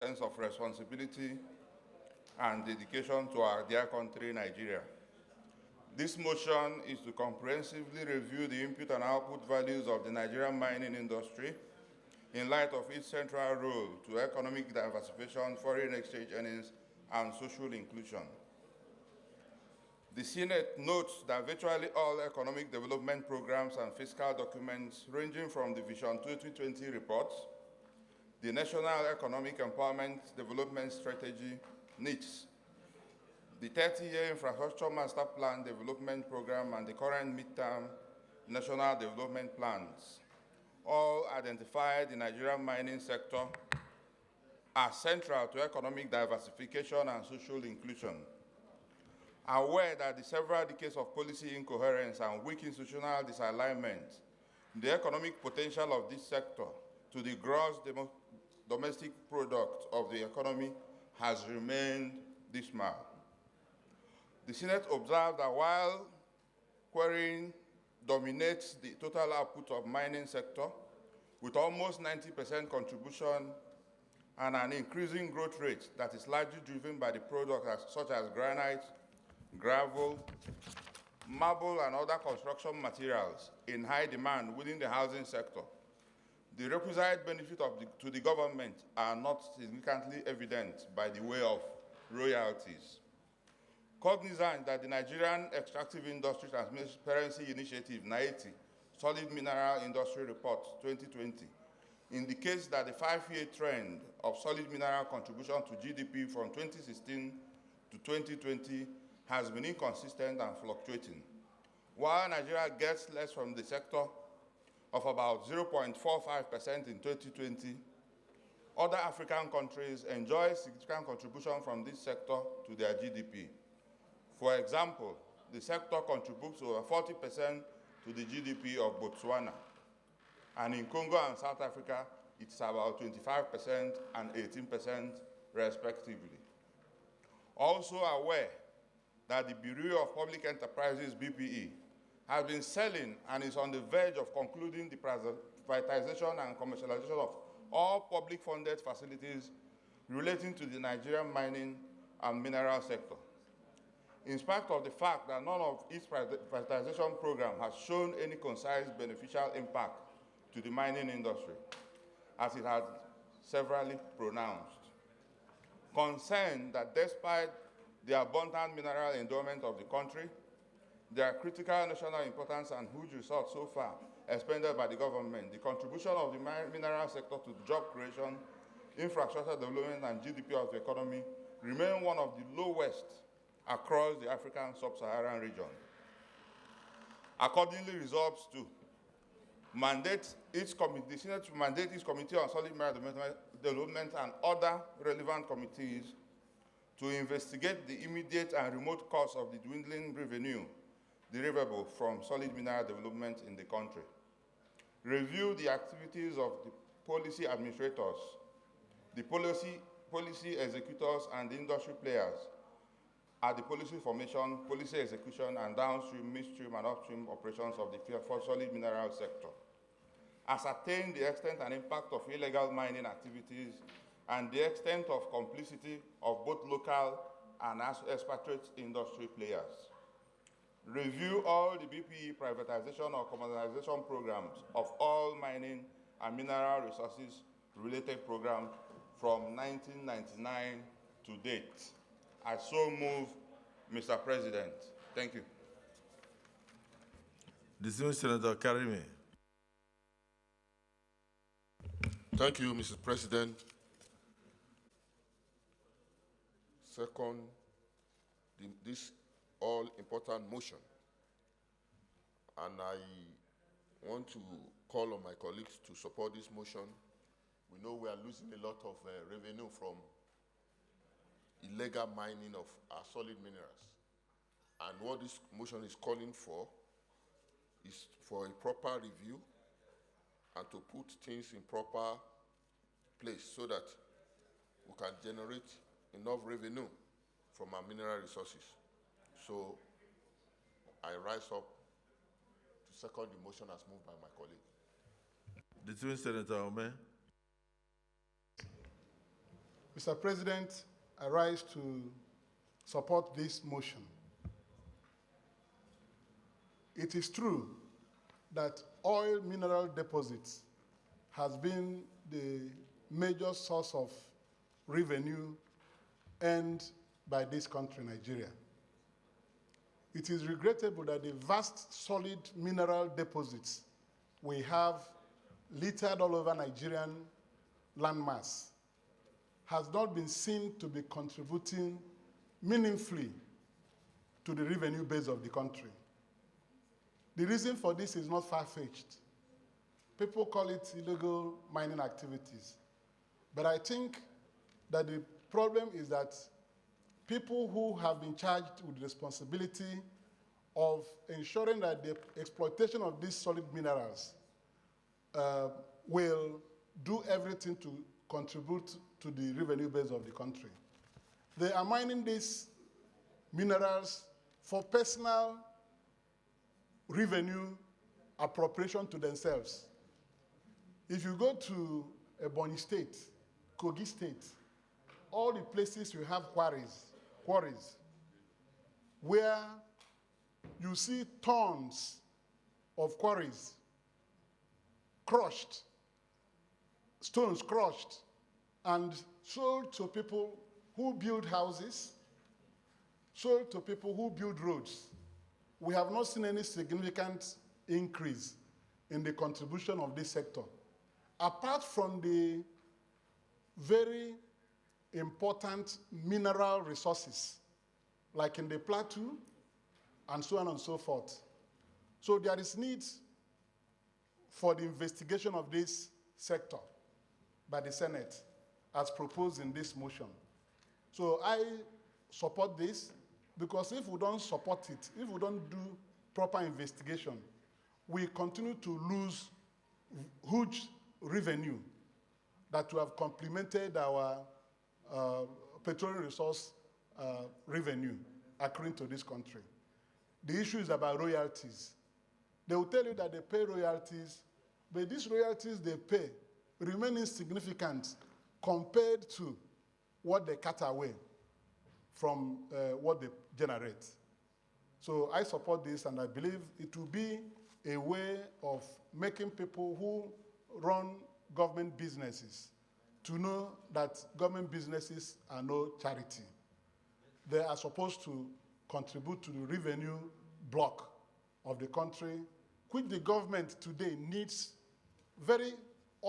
sense of responsibility and dedication to our dear country, Nigeria. This motion is to comprehensively review the input and output values of the Nigerian mining industry in light of its central role to economic diversification, foreign exchange earnings, and social inclusion. The Senate notes that virtually all economic development programs and fiscal documents ranging from the Vision 2020 report, the National Economic Empowerment Development Strategy, NEETS, the 30-year Infrastructure Master Plan Development Program, and the current midterm National Development Plans all identify the Nigerian mining sector as central to economic diversification and social inclusion. Aware that the several decades of policy incoherence and weak institutional disalignment, the economic potential of this sector to the gross domestic product of the economy has remained dismal. The Senate observed that while quarrying dominates the total output of mining sector with almost 90% contribution and an increasing growth rate that is largely driven by the products such as granite, gravel, marble, and other construction materials in high demand within the housing sector, the requisite benefits to the government are not significantly evident by the way of royalties. Cognizant that the Nigerian Extractive Industry Transparency Initiative, NAITI, Solid Mineral Industry Report 2020, indicates that the 5-year trend of solid mineral contribution to GDP from 2016 to 2020 has been inconsistent and fluctuating. While Nigeria gets less from the sector of about 0.45% in 2020, other African countries enjoy significant contribution from this sector to their GDP. For example, the sector contributes over 40% to the GDP of Botswana, and in Congo and South Africa, it's about 25% and 18% respectively. Also aware that the Bureau of Public Enterprises, BPE, has been selling and is on the verge of concluding the privatization and commercialization of all public-funded facilities relating to the Nigerian mining and mineral sector. In spite of the fact that none of its privatization program has shown any concise beneficial impact to the mining industry, as it has severally pronounced. Concerned that despite the abundant mineral endowment of the country, their critical national importance and huge resources so far expended by the government, the contribution of the mineral sector to job creation, infrastructure development, and GDP of the economy remain one of the lowest across the African sub-Saharan region. Accordingly, resolves to mandate its committee, the Senate to mandate its Committee on Solid Mineral Development and other relevant committees to investigate the immediate and remote cause of the dwindling revenue derivable from solid mineral development in the country. Review the activities of the policy administrators, the policy executors, and the industry players at the policy formation, policy execution, and downstream, midstream, and upstream operations of the solid mineral sector. Ascertain the extent and impact of illegal mining activities and the extent of complicity of both local and expatriate industry players. Review all the BPE privatization or commercialization programs of all mining and mineral resources related programs from 1999 to date. I so move, Mr. President. Thank you. Distinguished Senator Karimi. Thank you, Mr. President. Second, this all-important motion. And I want to call on my colleagues to support this motion. We know we are losing a lot of revenue from illegal mining of our solid minerals. And what this motion is calling for is for a proper review and to put things in proper place so that we can generate enough revenue from our mineral resources. So I rise up to second the motion as moved by my colleague. Distinguished Senator Ome. Mr. President, I rise to support this motion. It is true that oil mineral deposits has been the major source of revenue earned by this country, Nigeria. It is regrettable that the vast solid mineral deposits we have littered all over Nigerian landmass has not been seen to be contributing meaningfully to the revenue base of the country. The reason for this is not far-fetched. People call it illegal mining activities. But I think that the problem is that people who have been charged with the responsibility of ensuring that the exploitation of these solid minerals will do everything to contribute to the revenue base of the country. They are mining these minerals for personal revenue appropriation to themselves. If you go to Ebonyi State, Kogi State, all the places you have quarries, where you see tons of quarries crushed, stones crushed, and sold to people who build houses, sold to people who build roads. We have not seen any significant increase in the contribution of this sector, apart from the very important mineral resources, like in the plateau, and so on and so forth. So there is need for the investigation of this sector by the Senate, as proposed in this motion. So I support this, because if we don't support it, if we don't do proper investigation, we continue to lose huge revenue that will have complemented our petroleum resource revenue accruing to this country. The issue is about royalties. They will tell you that they pay royalties, but these royalties they pay remain insignificant compared to what they cut away from what they generate. So I support this, and I believe it will be a way of making people who run government businesses to know that government businesses are no charity. They are supposed to contribute to the revenue block of the country, which the government today needs very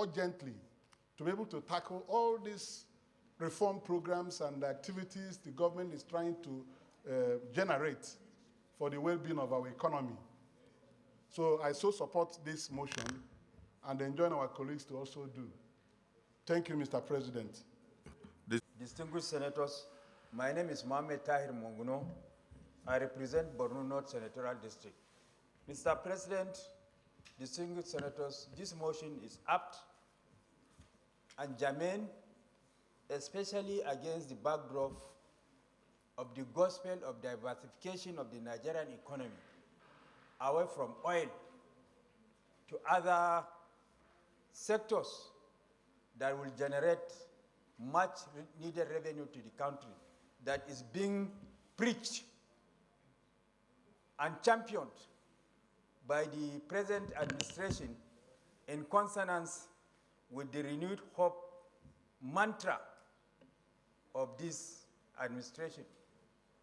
urgently to be able to tackle all these reform programs and activities the government is trying to generate for the well-being of our economy. So I so support this motion and enjoin our colleagues to also do. Thank you, Mr. President. Distinguished Senators, my name is Mohamed Tahir Monguno. I represent Borno North Senatorial District. Mr. President, distinguished Senators, this motion is apt and germane, especially against the backdrop of the gospel of diversification of the Nigerian economy away from oil to other sectors that will generate much needed revenue to the country, that is being preached and championed by the present administration in consonance with the renewed hope mantra of this administration.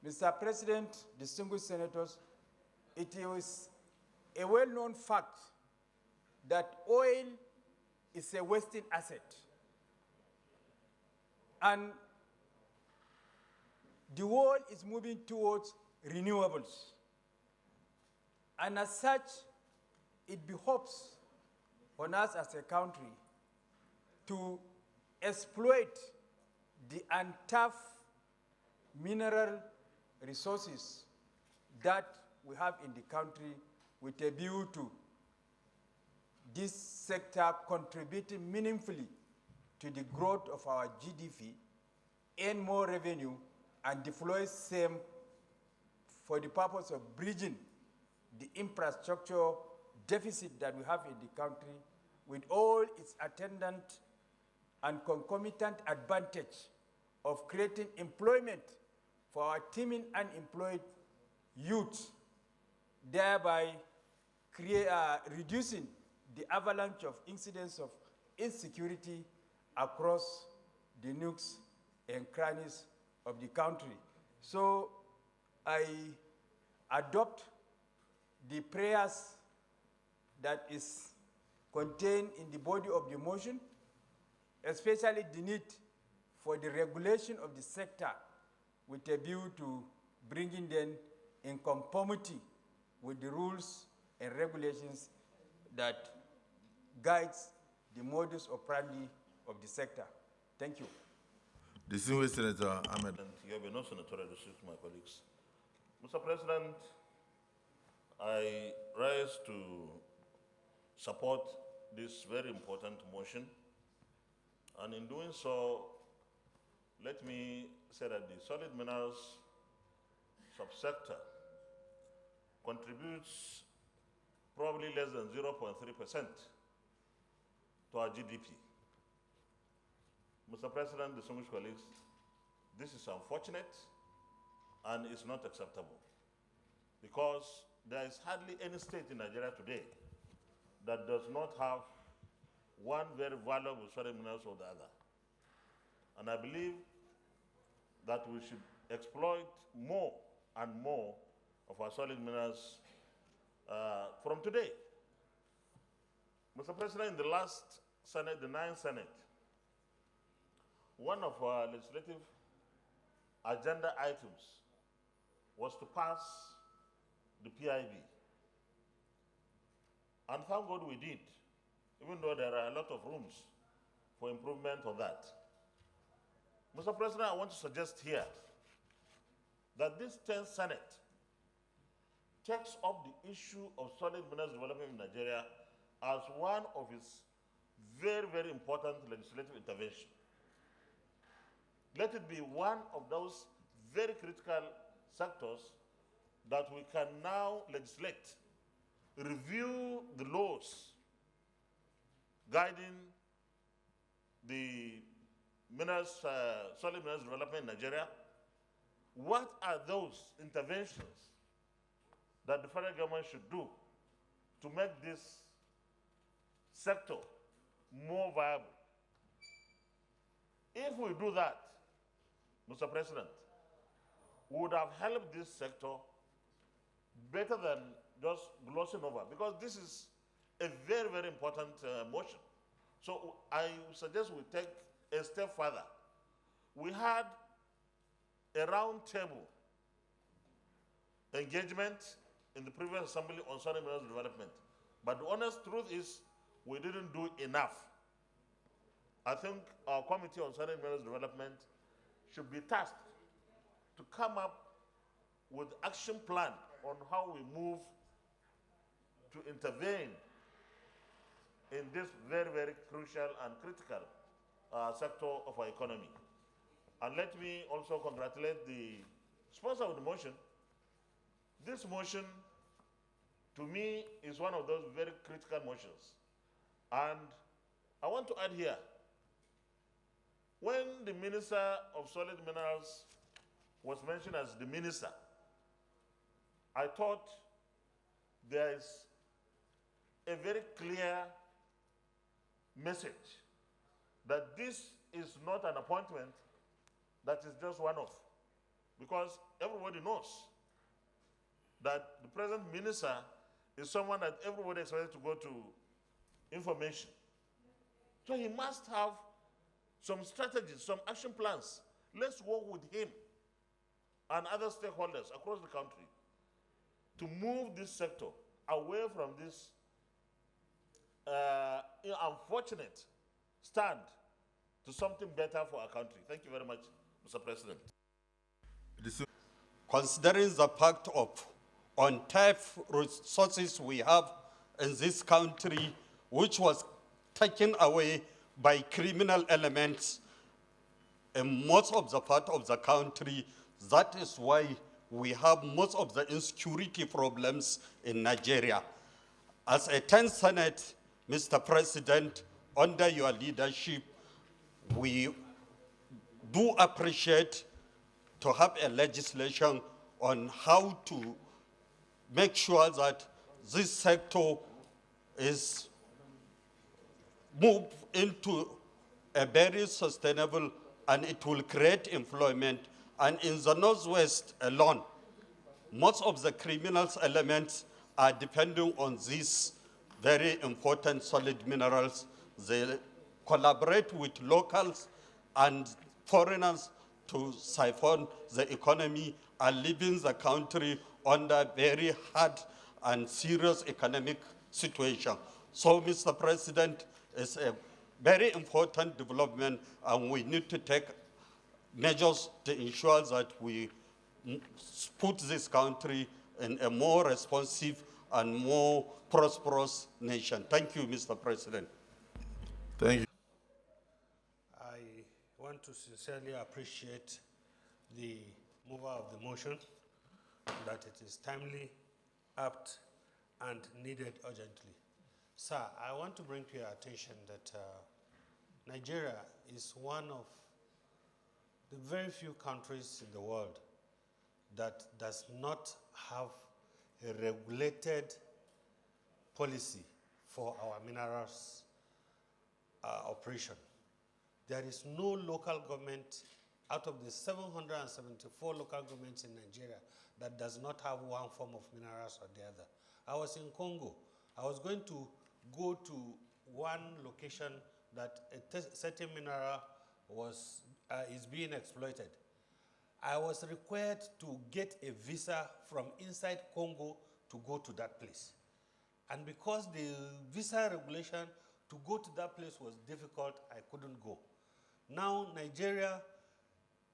Mr. President, distinguished senators, it is a well-known fact that oil is a wasting asset. And the world is moving towards renewables. And as such, it behoves on us as a country to exploit the untapped mineral resources that we have in the country with a view to this sector contributing meaningfully to the growth of our GDP, earn more revenue, and deploy same for the purpose of bridging the infrastructure deficit that we have in the country with all its attendant and concomitant advantage of creating employment for our teeming unemployed youth, thereby reducing the avalanche of incidents of insecurity across the nooks and crannies of the country. So I adopt the prayers that is contained in the body of the motion, especially the need for the regulation of the sector with a view to bringing them in conformity with the rules and regulations that guides the modus operandi of the sector. Thank you. Distinguished Senator Ahmed. You have no senatorial district, my colleagues. Mr. President, I rise to support this very important motion. And in doing so, let me say that the solid minerals subsector contributes probably less than 0.3% to our GDP. Mr. President, distinguished colleagues, this is unfortunate and it's not acceptable because there is hardly any state in Nigeria today that does not have one very valuable solid minerals or the other. And I believe that we should exploit more and more of our solid minerals from today. Mr. President, in the last Senate, the 9th Senate, one of our legislative agenda items was to pass the PIB. And thank God we did, even though there are a lot of rooms for improvement on that. Mr. President, I want to suggest here that this 10th Senate takes up the issue of solid minerals development in Nigeria as one of its very, very important legislative interventions. Let it be one of those very critical sectors that we can now legislate, review the laws guiding the minerals, solid minerals development in Nigeria. What are those interventions that the federal government should do to make this sector more viable? If we do that, Mr. President, we would have helped this sector better than just glossing over, because this is a very, very important motion. So I suggest we take a step further. We had a round table engagement in the previous assembly on solid minerals development. But the honest truth is we didn't do enough. I think our committee on solid minerals development should be tasked to come up with action plan on how we move to intervene in this very, very crucial and critical sector of our economy. And let me also congratulate the sponsor of the motion. This motion, to me, is one of those very critical motions. And I want to add here, when the Minister of Solid Minerals was mentioned as the minister, I thought there is a very clear message that this is not an appointment that is just one-off, because everybody knows that the present minister is someone that everybody expects to go to information. So he must have some strategies, some action plans. Let's work with him and other stakeholders across the country to move this sector away from this unfortunate stand to something better for our country. Thank you very much, Mr. President. Considering the fact of untapped resources we have in this country, which was taken away by criminal elements in most of the part of the country, that is why we have most of the insecurity problems in Nigeria. As a 10th Senate, Mr. President, under your leadership, we do appreciate to have a legislation on how to make sure that this sector is moved into a very sustainable, and it will create employment. And in the Northwest alone, most of the criminal elements are depending on these very important solid minerals. They collaborate with locals and foreigners to siphon the economy and leaving the country under very hard and serious economic situation. So, Mr. President, it's a very important development, and we need to take measures to ensure that we put this country in a more responsive and more prosperous nation. Thank you, Mr. President. Thank you. I want to sincerely appreciate the mover of the motion, that it is timely, apt, and needed urgently. Sir, I want to bring to your attention that Nigeria is one of the very few countries in the world that does not have a regulated policy for our minerals operation. There is no local government out of the 774 local governments in Nigeria that does not have one form of minerals or the other. I was in Congo. I was going to go to one location that a certain mineral is being exploited. I was required to get a visa from inside Congo to go to that place. And because the visa regulation to go to that place was difficult, I couldn't go. Now, Nigeria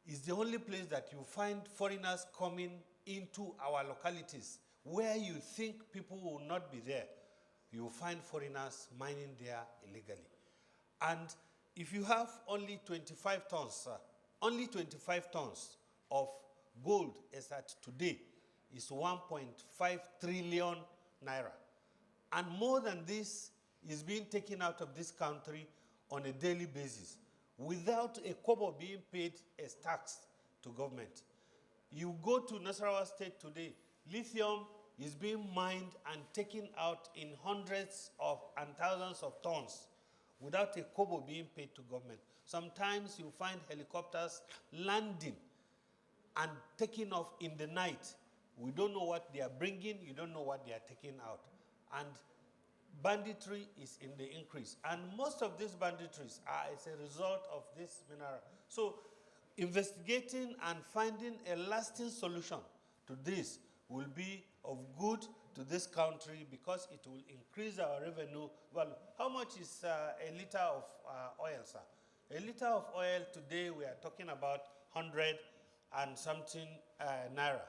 is the only place that you find foreigners coming into our localities where you think people will not be there. You find foreigners mining there illegally. And if you have only 25 tons, only 25 tons of gold as at today is 1.5 trillion naira. And more than this is being taken out of this country on a daily basis without a kobo being paid as tax to government. You go to Nasarawa State today, lithium is being mined and taken out in hundreds of and thousands of tons without a kobo being paid to government. Sometimes you find helicopters landing and taking off in the night. We don't know what they are bringing, you don't know what they are taking out. And banditry is in the increase. And most of these banditries are as a result of this mineral. So investigating and finding a lasting solution to this will be of good to this country because it will increase our revenue. Well, how much is a liter of oil, sir? A liter of oil today, we are talking about 100 and something naira.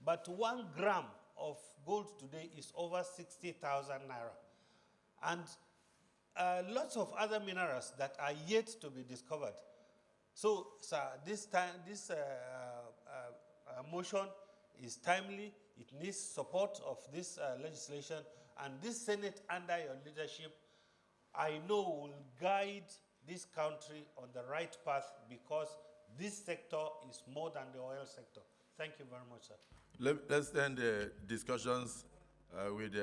But 1 gram of gold today is over 60,000 naira. And lots of other minerals that are yet to be discovered. So, sir, this motion is timely. It needs support of this legislation. And this Senate, under your leadership, I know will guide this country on the right path because this sector is more than the oil sector. Thank you very much, sir. Let's end the discussions with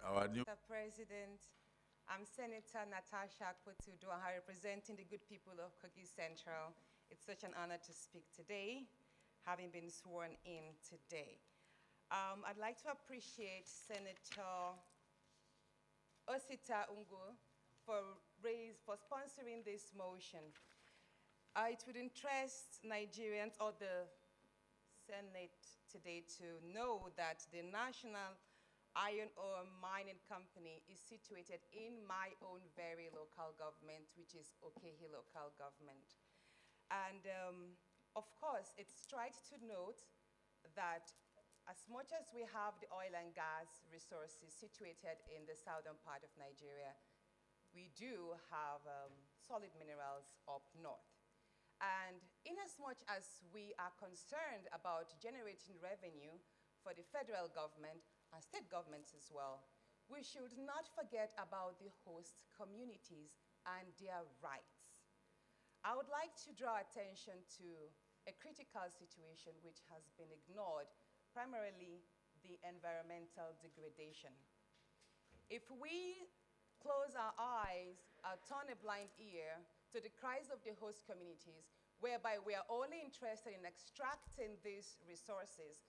our new... Mr. President, I'm Senator Natasha Akpotudoha, representing the good people of Kogi Central. It's such an honor to speak today, having been sworn in today. I'd like to appreciate Senator Osita Ngwu for sponsoring this motion. It would interest Nigerians or the Senate today to know that the National Iron Ore Mining Company is situated in my own very local government, which is Okehi local government. And of course, it's right to note that as much as we have the oil and gas resources situated in the southern part of Nigeria, we do have solid minerals up north. And in as much as we are concerned about generating revenue for the federal government and state governments as well, we should not forget about the host communities and their rights. I would like to draw attention to a critical situation which has been ignored, primarily the environmental degradation. If we close our eyes, turn a blind ear to the cries of the host communities, whereby we are only interested in extracting these resources,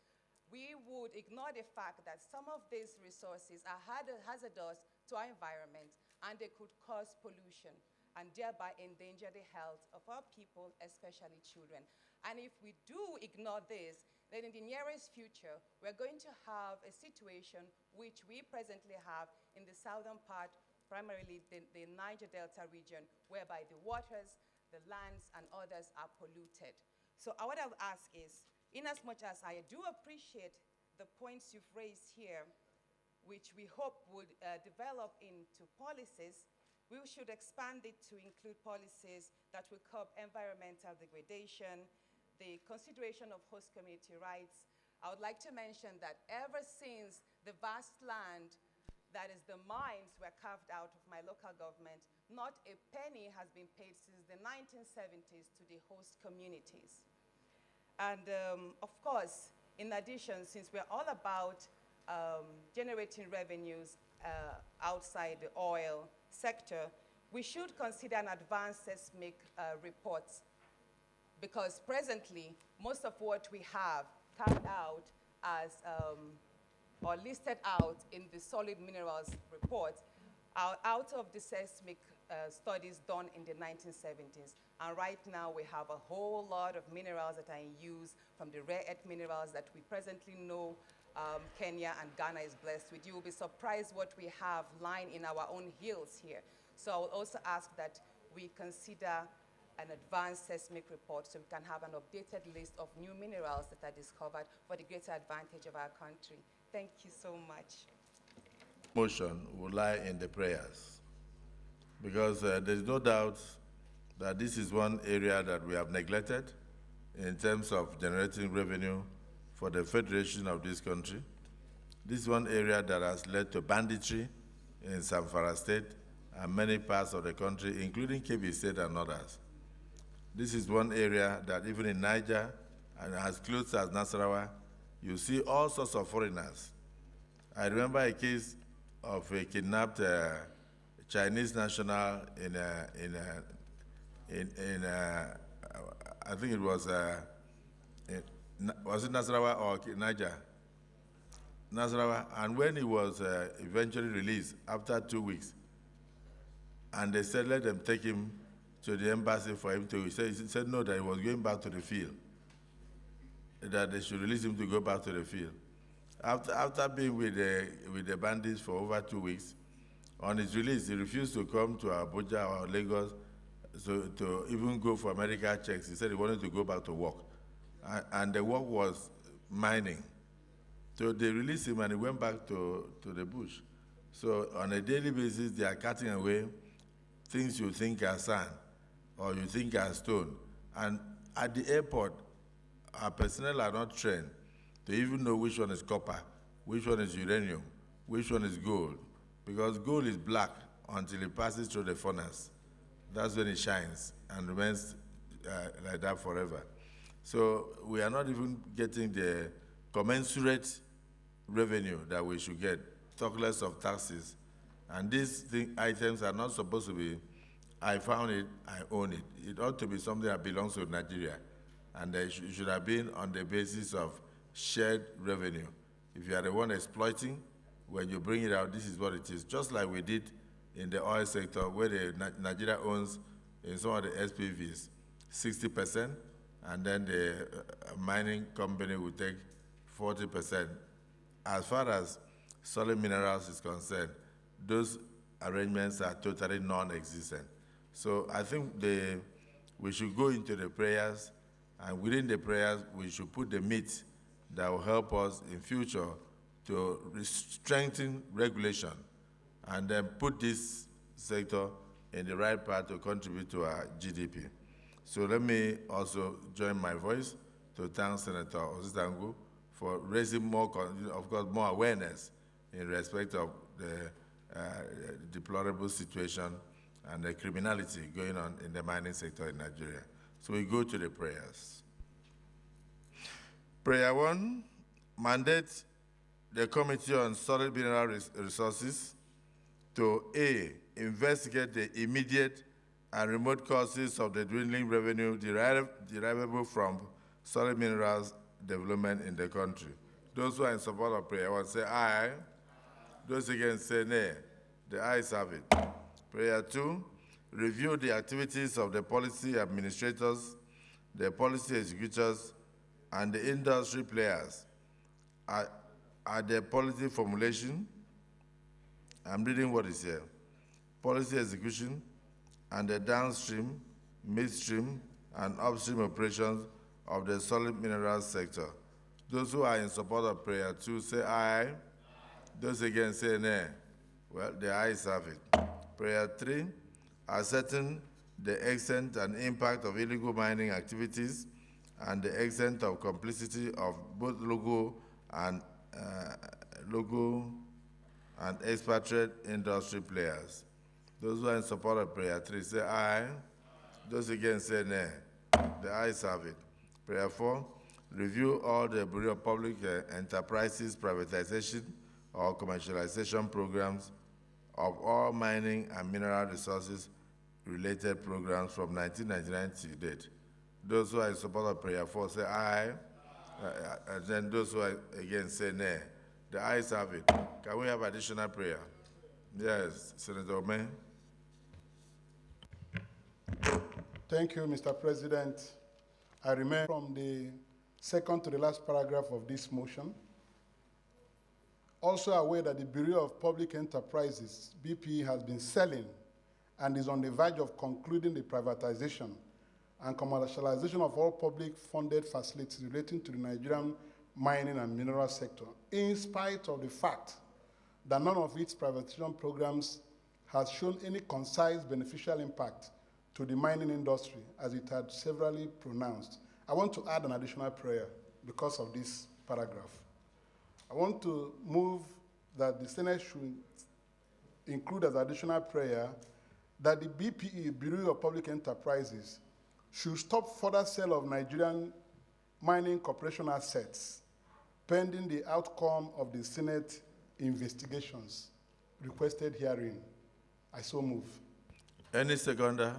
we would ignore the fact that some of these resources are hazardous to our environment, and they could cause pollution and thereby endanger the health of our people, especially children. And if we do ignore this, then in the nearest future, we're going to have a situation which we presently have in the southern part, primarily the Niger Delta region, whereby the waters, the lands, and others are polluted. So what I'll ask is, in as much as I do appreciate the points you've raised here, which we hope would develop into policies, we should expand it to include policies that will curb environmental degradation, the consideration of host community rights. I would like to mention that ever since the vast land that is the mines were carved out of my local government, not a penny has been paid since the 1970s to the host communities. And of course, in addition, since we're all about generating revenues outside the oil sector, we should consider an advanced seismic report, because presently, most of what we have carved out as, or listed out in the solid minerals report are out of the seismic studies done in the 1970s. And right now we have a whole lot of minerals that are in use, from the rare earth minerals that we presently know Kenya and Ghana is blessed with. You will be surprised what we have lying in our own hills here. So I will also ask that we consider an advanced seismic report so we can have an updated list of new minerals that are discovered for the greater advantage of our country. Thank you so much. Motion will lie in the prayers, because there's no doubt that this is one area that we have neglected in terms of generating revenue for the federation of this country. This is one area that has led to banditry in Zamfara State and many parts of the country, including Kebbi State and others. This is one area that even in Niger and as close as Nasarawa, you see all sorts of foreigners. I remember a case of a kidnapped Chinese national I think it was it Nasarawa or Niger? Nasarawa, and when he was eventually released after 2 weeks, and they said let them take him to the embassy for him to, he said no, that he was going back to the field, that they should release him to go back to the field. After being with the bandits for over 2 weeks, on his release, he refused to come to Abuja or Lagos to even go for medical checks. He said he wanted to go back to work. And the work was mining. So they released him and he went back to the bush. So on a daily basis, they are cutting away things you think are sand or you think are stone. And at the airport, our personnel are not trained to even know which one is copper, which one is uranium, which one is gold. Because gold is black until it passes through the furnace. That's when it shines and remains like that forever. So we are not even getting the commensurate revenue that we should get, talk less of taxes. And these items are not supposed to be, I found it, I own it. It ought to be something that belongs to Nigeria. And it should have been on the basis of shared revenue. If you are the one exploiting, when you bring it out, this is what it is. Just like we did in the oil sector, where Nigeria owns in some of the SPVs 60%, and then the mining company will take 40%. As far as solid minerals is concerned, those arrangements are totally non-existent. So I think we should go into the prayers, and within the prayers, we should put the meat that will help us in future to strengthen regulation and then put this sector in the right path to contribute to our GDP. So let me also join my voice to thank Senator Osita Ngwu for raising more, of course, more awareness in respect of the deplorable situation and the criminality going on in the mining sector in Nigeria. So we go to the prayers. Prayer 1, mandate the Committee on Solid Mineral Resources to A, investigate the immediate and remote causes of the dwindling revenue derivable from solid minerals development in the country. Those who are in support of prayer 1 say aye. Those against say nay. The ayes have it. Prayer 2, review the activities of the policy administrators, the policy executors, and the industry players at the policy formulation. I'm reading what is here. Policy execution and the downstream, midstream, and upstream operations of the solid minerals sector. Those who are in support of prayer 2 say aye. Those against say nay. Well, the ayes have it. Prayer 3, ascertain the extent and impact of illegal mining activities and the extent of complicity of both local and expatriate industry players. Those who are in support of prayer 3 say aye. Those against say nay. The ayes have it. Prayer 4, review all the Bureau of Public Enterprises privatization or commercialization programs of all mining and mineral resources related programs from 1999 to date. Those who are in support of prayer 4 say aye. And then those who are against say nay. The ayes have it. Can we have additional prayer? Yes, Senator Ome. Thank you, Mr. President. I remain from the second to the last paragraph of this motion. Also aware that the Bureau of Public Enterprises, BPE, has been selling and is on the verge of concluding the privatization and commercialization of all public funded facilities relating to the Nigerian mining and mineral sector, in spite of the fact that none of its privatization programs has shown any concise beneficial impact to the mining industry, as it had severally pronounced. I want to add an additional prayer because of this paragraph. I want to move that the Senate should include as additional prayer that the BPE, Bureau of Public Enterprises, should stop further sale of Nigerian mining corporation assets pending the outcome of the Senate investigations requested herein. I so move. Any seconder?